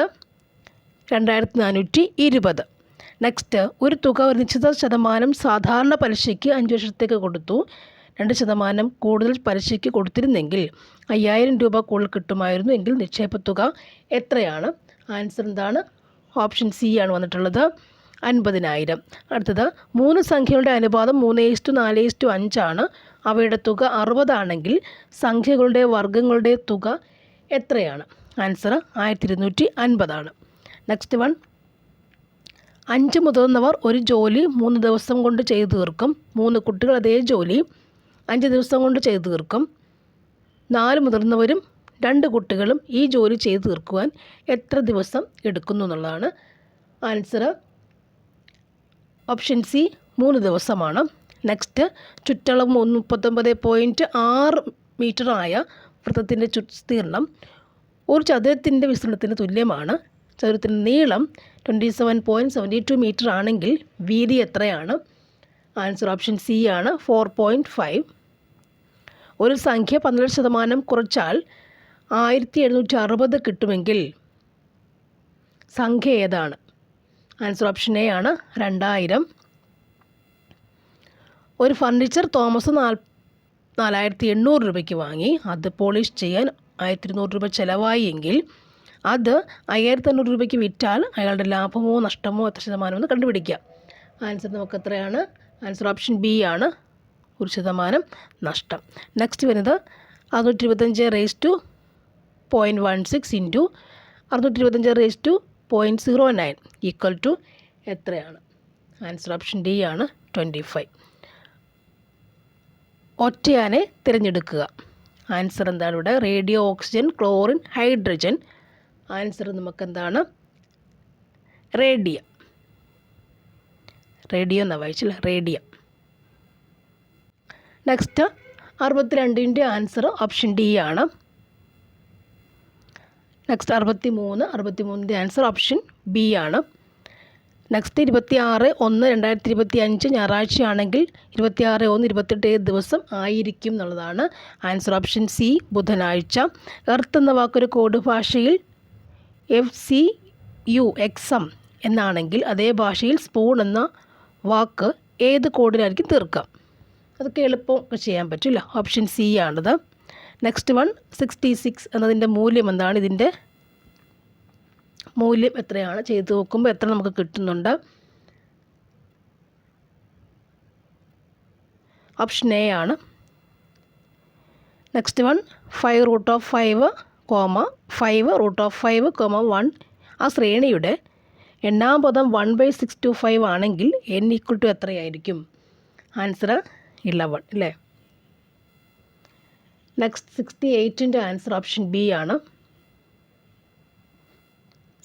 2420. നെക്സ്റ്റ്, ഒരു തുക ഒരു നിശ്ചിത ശതമാനം സാധാരണ പലിശയ്ക്ക് 5 വർഷത്തേക്ക് കൊടുത്തു. 2% കൂടുതൽ പലിശയ്ക്ക് കൊടുത്തിരുന്നെങ്കിൽ 5000 രൂപ കൂടുതൽ കിട്ടുമായിരുന്നു എങ്കിൽ നിക്ഷേപ തുക എത്രയാണ്? ആൻസർ എന്താണ്? ഓപ്ഷൻ സി ആണ് വന്നിട്ടുള്ളത്, 50,000. അടുത്തത്, 3 സംഖ്യകളുടെ അനുപാതം 3:4:5 ആണ്. അവയുടെ തുക 60 ആണെങ്കിൽ സംഖ്യകളുടെ വർഗ്ഗങ്ങളുടെ തുക എത്രയാണ്? ആൻസർ 1250 ആണ്. നെക്സ്റ്റ് വൺ, 5 മുതിർന്നവർ ഒരു ജോലി 3 ദിവസം കൊണ്ട് ചെയ്തു തീർക്കും. 3 കുട്ടികൾ അതേ ജോലി 5 ദിവസം കൊണ്ട് ചെയ്തു തീർക്കും. 4 മുതിർന്നവരും 2 കുട്ടികളും ഈ ജോലി ചെയ്തു തീർക്കുവാൻ എത്ര ദിവസം എടുക്കുന്നു എന്നുള്ളതാണ് ആൻസർ. ഓപ്ഷൻ സി 3 ദിവസമാണ്. നെക്സ്റ്റ്, ചുറ്റളവ് 39.6 മീറ്റർ ആയ വൃത്തത്തിൻ്റെ വിസ്തീർണം ഒരു ചതുരത്തിൻ്റെ വിസ്തീർണത്തിന് തുല്യമാണ്. ചതുരത്തിൻ്റെ നീളം 27.72 മീറ്റർ ആണെങ്കിൽ വീതി എത്രയാണ്? ആൻസർ ഓപ്ഷൻ സി ആണ്, 4.5. ഒരു സംഖ്യ 12% കുറച്ചാൽ 1760 കിട്ടുമെങ്കിൽ സംഖ്യ ഏതാണ്? ആൻസർ ഓപ്ഷൻ എ ആണ്, 2000. ഒരു ഫർണിച്ചർ തോമസ് 4800 രൂപയ്ക്ക് വാങ്ങി. അത് പോളിഷ് ചെയ്യാൻ 1200 രൂപ ചിലവായി എങ്കിൽ അത് 5500 രൂപയ്ക്ക് വിറ്റാൽ അയാളുടെ ലാഭമോ നഷ്ടമോ എത്ര ശതമാനമെന്ന് കണ്ടുപിടിക്കുക. ആൻസർ നമുക്ക് എത്രയാണ്? ആൻസർ ഓപ്ഷൻ ബി ആണ്, 1% നഷ്ടം. നെക്സ്റ്റ് വരുന്നത് 625/0.16 ഇൻറ്റു 625/0.09 ഈക്വൽ ടു എത്രയാണ്? ആൻസർ ഓപ്ഷൻ ഡി ആണ്, 25. ഒറ്റയാനെ തിരഞ്ഞെടുക്കുക. ആൻസർ എന്താണ് ഇവിടെ? Radio, oxygen, chlorine, hydrogen. Answer നമുക്കെന്താണ്? റേഡിയം. റേഡിയോ എന്നാണ് വായിച്ചില്ല, റേഡിയം. നെക്സ്റ്റ് 62ൻ്റെ ആൻസർ ഓപ്ഷൻ ഡി ആണ്. നെക്സ്റ്റ് 63ൻ്റെ ആൻസർ ഓപ്ഷൻ ബി ആണ്. നെക്സ്റ്റ് 26/1/2025 ഞായറാഴ്ചയാണെങ്കിൽ 26/1/28 ഏത് ദിവസം ആയിരിക്കും എന്നുള്ളതാണ് ആൻസർ ഓപ്ഷൻ സി, ബുധനാഴ്ച. എർത്ത് എന്ന വാക്കൊരു കോഡ് ഭാഷയിൽ FCUXM എന്നാണെങ്കിൽ അതേ ഭാഷയിൽ സ്പൂൺ എന്ന വാക്ക് ഏത് കോഡിലായിരിക്കും തീർക്കുക? അതൊക്കെ എളുപ്പം ചെയ്യാൻ പറ്റില്ല. ഓപ്ഷൻ സി ആണത്. നെക്സ്റ്റ് 166 എന്നതിൻ്റെ മൂല്യം എന്താണ്? ഇതിൻ്റെ മൂല്യം എത്രയാണ്? ചെയ്ത് നോക്കുമ്പോൾ എത്ര നമുക്ക് കിട്ടുന്നുണ്ട്? ഓപ്ഷൻ എ ആണ്. നെക്സ്റ്റ് 5√5, 5√5, 1 ആ ശ്രേണിയുടെ എണ്ണാം പദം 1/625 ആണെങ്കിൽ n ഈക്വൽ ടു എത്രയായിരിക്കും? ആൻസർ 11 അല്ലേ? നെക്സ്റ്റ് 68ൻ്റെ ആൻസർ ഓപ്ഷൻ ബി ആണ്.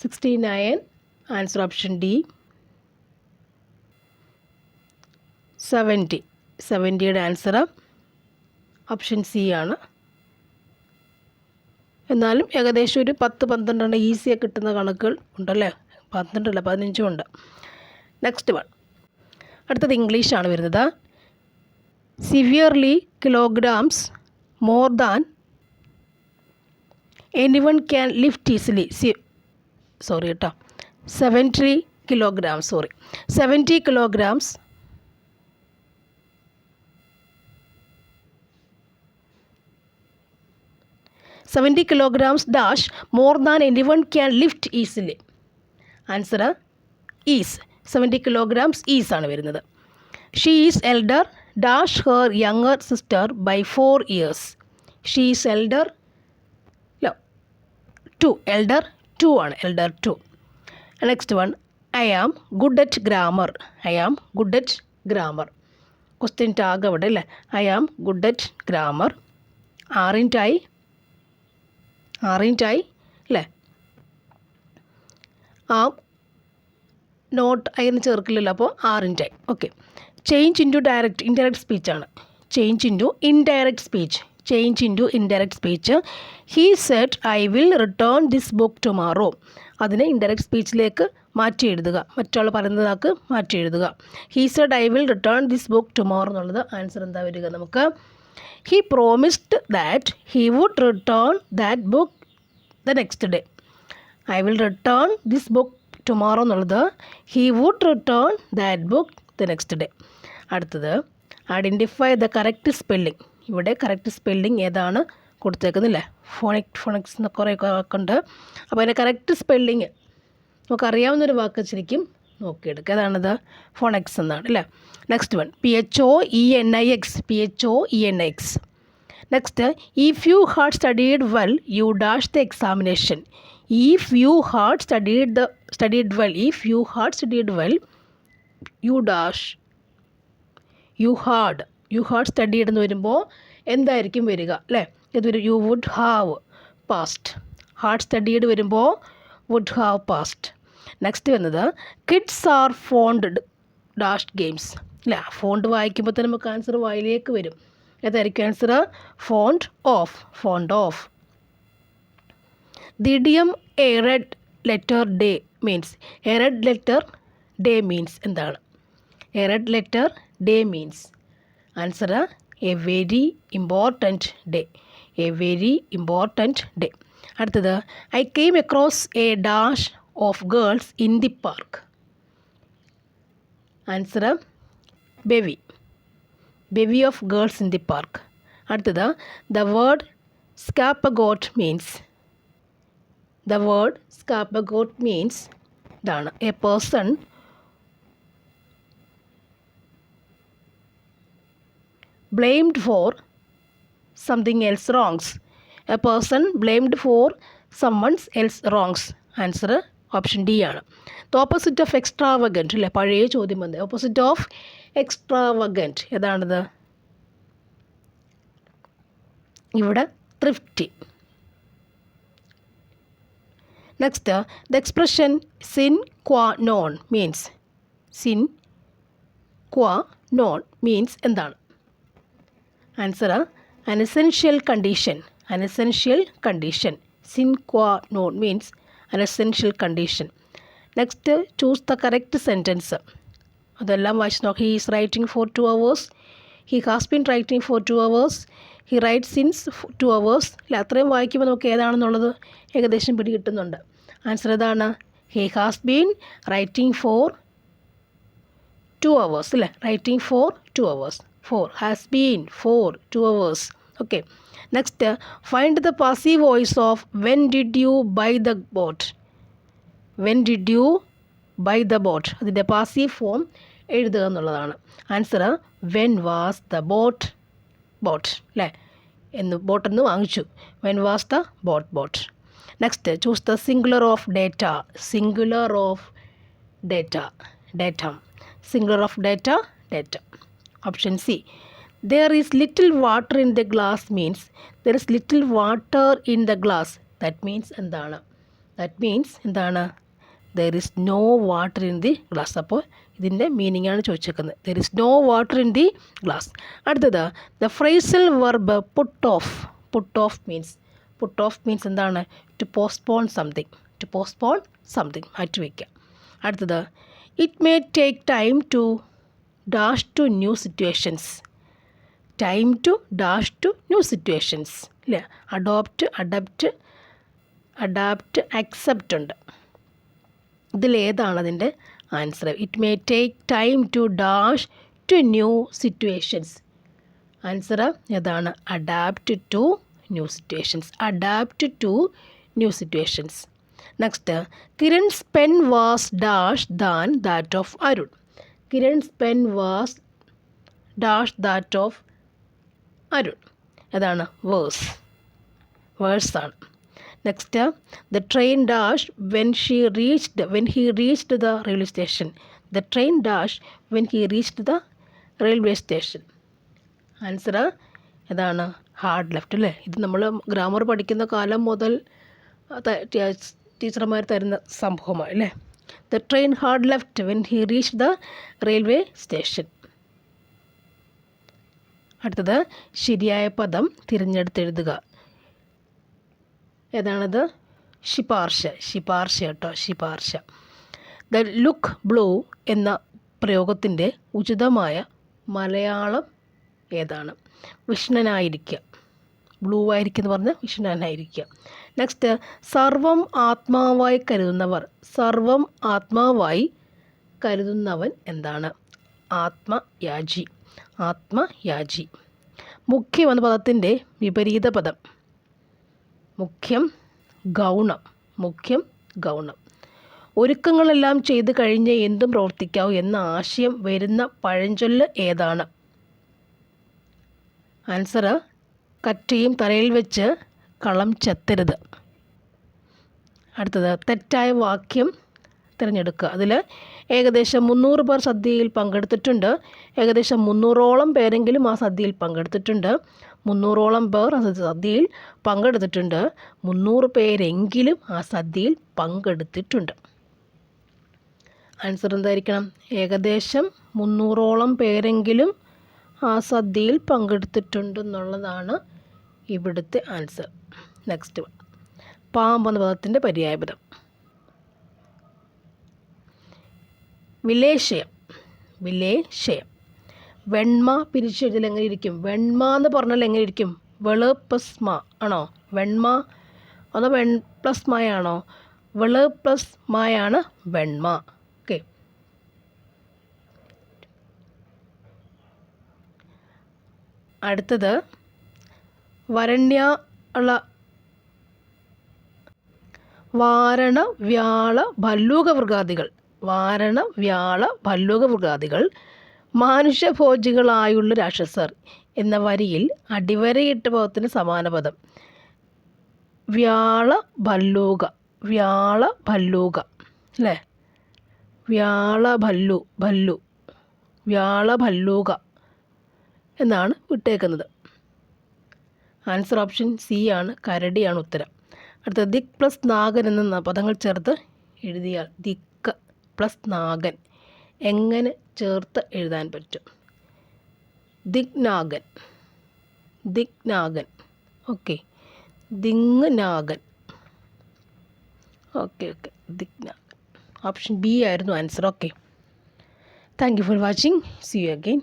69 ആൻസർ ഓപ്ഷൻ ഡി. 70യുടെ ആൻസർ ഓപ്ഷൻ സി ആണ്. എന്നാലും ഏകദേശം ഒരു 10-12 ഈസിയായി കിട്ടുന്ന കണക്കുകൾ ഉണ്ടല്ലേ? 12 അല്ല, 15 ഉണ്ട്. നെക്സ്റ്റ് അടുത്തത് ഇംഗ്ലീഷാണ് വരുന്നത്. Severely kilograms more than anyone can lift easily. 70 kilograms 70 kilograms dash more than anyone can lift easily. Answer is. 70 kilograms is ആണ് വരുന്നത്. She is elder dash her younger sister by 4 years. She is elder 2 elder 2 ആണ്, elder 2. Next I am good at grammar. I am good at grammar. Question tag അവിടെ അല്ലേ? I am good at grammar. Aren't I അല്ലേ? ആ not I എന്ന് ചേർക്കില്ലല്ലോ, അപ്പോൾ aren't I. Okay. Change into indirect സ്പീച്ചാണ്. Change into indirect speech. He said I will return this book tomorrow. അതിനെ indirect സ്പീച്ചിലേക്ക് മാറ്റി എഴുതുക, മറ്റൊരാൾ പറയുന്നതാക്ക് മാറ്റി എഴുതുക. He said I will return this book tomorrow എന്നുള്ളത് ആൻസർ എന്താ വരിക നമുക്ക്? He promised that he would return that book the next day. I will return this book tomorrow എന്നുള്ളത് he would return that book the next day. അടുത്തത് identify the correct spelling. ഇവിടെ correct spelling ഏതാണ് കൊടുത്തേക്കുന്നില്ലേ? Phonics എന്ന് കുറേ വാക്കുണ്ട്. അപ്പോൾ അതിൻ്റെ കറക്റ്റ് സ്പെല്ലിങ് നമുക്കറിയാവുന്നൊരു വാക്ക് ശരിക്കും നോക്കിയെടുക്കുക. ഏതാണിത്? ഫോണിക്സ് എന്നാണ് അല്ലേ? Next PHOENIX. Next if you had studied well you dash the examination. If you had studied well, if you had studied well, you dash. You had studied എന്ന് വരുമ്പോൾ എന്തായിരിക്കും വരിക അല്ലേ? ഇതൊരു you would have past. Had studied വരുമ്പോൾ would have past. Next വരുന്നത് kids are fond dash games അല്ലേ? Fond വായിക്കുമ്പോൾ തന്നെ നമുക്ക് ആൻസർ വായിലേക്ക് വരും. ഏതായിരിക്കും answer? Fond of. The idiom a red letter day means. A red letter day means എന്താണ്? A red letter day means answer a very important day. A very important day. അടുത്തത് I came across a dash of girls in the park. Answer bevy of girls in the park. അടുത്തത് the word scapegoat means. The word scapegoat means ഇതാണ് a person blamed for something else wrongs. A person blamed for someone else wrongs. Answer option D ആണ്. The opposite of extravagant അല്ലേ? പഴയ ചോദ്യം വന്നത്. opposite of extravagant ഏതാണത്? ഇവിടെ thrifty. Next, the expression sine qua non means. Sine qua non means എന്താണ്? Answer an essential condition. An essential condition. Sine qua non means an essential condition. Next, choose the correct sentence. അതെല്ലാം വായിച്ച് നോക്കി. He is writing for 2 hours. He has been writing for 2 hours. He writes since 2 hours. അല്ല, അത്രയും വായിക്കുമ്പോൾ നമുക്ക് ഏതാണെന്നുള്ളത് ഏകദേശം പിടികിട്ടുന്നുണ്ട്. Answer ഏതാണ്? He has been writing for 2 hours അല്ലേ? writing for 2 hours. For has been for 2 hours. Okay. Next, find the passive voice of when did you buy the boat. When did you buy the boat? അതിൻ്റെ passive form എഴുതുക എന്നുള്ളതാണ്. Answer when was the boat അല്ലേ? ബോട്ടെന്ന് വാങ്ങിച്ചു. when was the boat. Next, choose the singular of data. Singular of data. Singular of data. Option C. There is little water in the glass means there is little water in the glass. That means എന്താണ്? There is no water in the glass. അപ്പോൾ ഇതിൻ്റെ meaning ആണ് ചോദിച്ചേക്കുന്നത്. There is no water in the glass. അടുത്തത് the phrasal verb put off means എന്താണ്? To postpone something. മാറ്റി വയ്ക്കുക. അടുത്തത് it may take time to dash to new situations. Time to dash to new situations അല്ലേ? Adapt accept ഉണ്ട്. ഇതിലേതാണ് അതിൻ്റെ answer? It may take time to dash to new situations. Answer ഏതാണ്? Adapt to new situations. Next, Kiran's pen was dash than that of Arun. Kiran's pen was dash that of Arun. ഏതാണ്? വേഴ്സാണ്. Next, the train dashed when he reached the railway station. The train dashed when he reached the railway station. Answer ഏതാണ്? Hard left അല്ലേ? ഇത് നമ്മൾ grammar പഠിക്കുന്ന കാലം മുതൽ ടീച്ചർമാർ തരുന്ന സംഭവമാണ് അല്ലേ? The train hard left when he reached the railway station. അടുത്തത് ശരിയായ പദം തിരഞ്ഞെടുത്തെഴുതുക. ഏതാണത്? ശിപാർശ കേട്ടോ. ദ ലുക്ക് ബ്ലൂ എന്ന പ്രയോഗത്തിൻ്റെ ഉചിതമായ മലയാളം ഏതാണ്? വിഷ്ണനായിരിക്കുക. ബ്ലൂ ആയിരിക്കും എന്ന് പറഞ്ഞാൽ വിഷ്ണനായിരിക്കുക. നെക്സ്റ്റ്, സർവം ആത്മാവായി കരുതുന്നവൻ എന്താണ്? ആത്മയാജി. മുഖ്യം എന്ന പദത്തിൻ്റെ വിപരീത പദം മുഖ്യം ഗൗണം. ഒരുക്കങ്ങളെല്ലാം ചെയ്തു കഴിഞ്ഞ് എന്തും പ്രവർത്തിക്കാവൂ എന്ന ആശയം വരുന്ന പഴഞ്ചൊല്ല് ഏതാണ്? ആൻസർ കറ്റയും തലയിൽ വെച്ച് കളം ചെത്തരുത്. അടുത്തത് തെറ്റായ വാക്യം തിരഞ്ഞെടുക്കുക. അതിൽ ഏകദേശം 300 പേർ സദ്യയിൽ പങ്കെടുത്തിട്ടുണ്ട്. ഏകദേശം 300ഓളം പേരെങ്കിലും ആ സദ്യയിൽ പങ്കെടുത്തിട്ടുണ്ട്. 300ഓളം പേർ ആ സദ്യയിൽ പങ്കെടുത്തിട്ടുണ്ട്. 300 പേരെങ്കിലും ആ സദ്യയിൽ പങ്കെടുത്തിട്ടുണ്ട്. ആൻസർ എന്തായിരിക്കണം? ഏകദേശം 300ഓളം പേരെങ്കിലും ആ സദ്യയിൽ പങ്കെടുത്തിട്ടുണ്ടെന്നുള്ളതാണ് ഇവിടുത്തെ ആൻസർ. നെക്സ്റ്റ് പാമ്പ് എന്ന പദത്തിൻ്റെ പര്യായപദം. വിലേശയം. വിലേശയം. വെണ്മ പിരിച്ചെഴുതൽ എങ്ങനെ ഇരിക്കും? വെണ്മ എന്ന് പറഞ്ഞാൽ എങ്ങനെ ഇരിക്കും? വെള് പ്ലസ് മ ആണോ? വെണ്മ അതോ വെൺ പ്ലസ് മയാണോ? വെള് പ്ലസ് മയാണ് വെണ്മ. ഓക്കെ. അടുത്തത് വരണ്യ ഉള്ള വാരണ വ്യാള ഭല്ലൂക വൃഗാദികൾ. വാരണ വ്യാള ഭല്ലൂക വൃഗാദികൾ മാനുഷ്യഭോജികളായുള്ള രാക്ഷസർ എന്ന വരിയിൽ അടിവരയിട്ട പദത്തിന് സമാന പദം. വ്യാള ഭല്ലൂക. വ്യാള ഭല്ലൂക അല്ലേ? വ്യാള ഭല്ലു ഭല്ലു വ്യാള ഭല്ലൂക എന്നാണ് വിട്ടേക്കുന്നത്. ആൻസർ ഓപ്ഷൻ സി ആണ്, കരടിയാണ് ഉത്തരം. അടുത്ത ദിക് പ്ലസ് നാഗൻ എന്ന പദങ്ങൾ ചേർത്ത് എഴുതിയാൽ ദിക്ക് പ്ലസ് നാഗൻ എങ്ങനെ ചേർത്ത് എഴുതാൻ പറ്റും? Dignagan. Dignagan. Okay. Ding Nagan. Okay. Dignagan. Option B ആയിരുന്നു answer. Okay. Thank you for watching. See you again.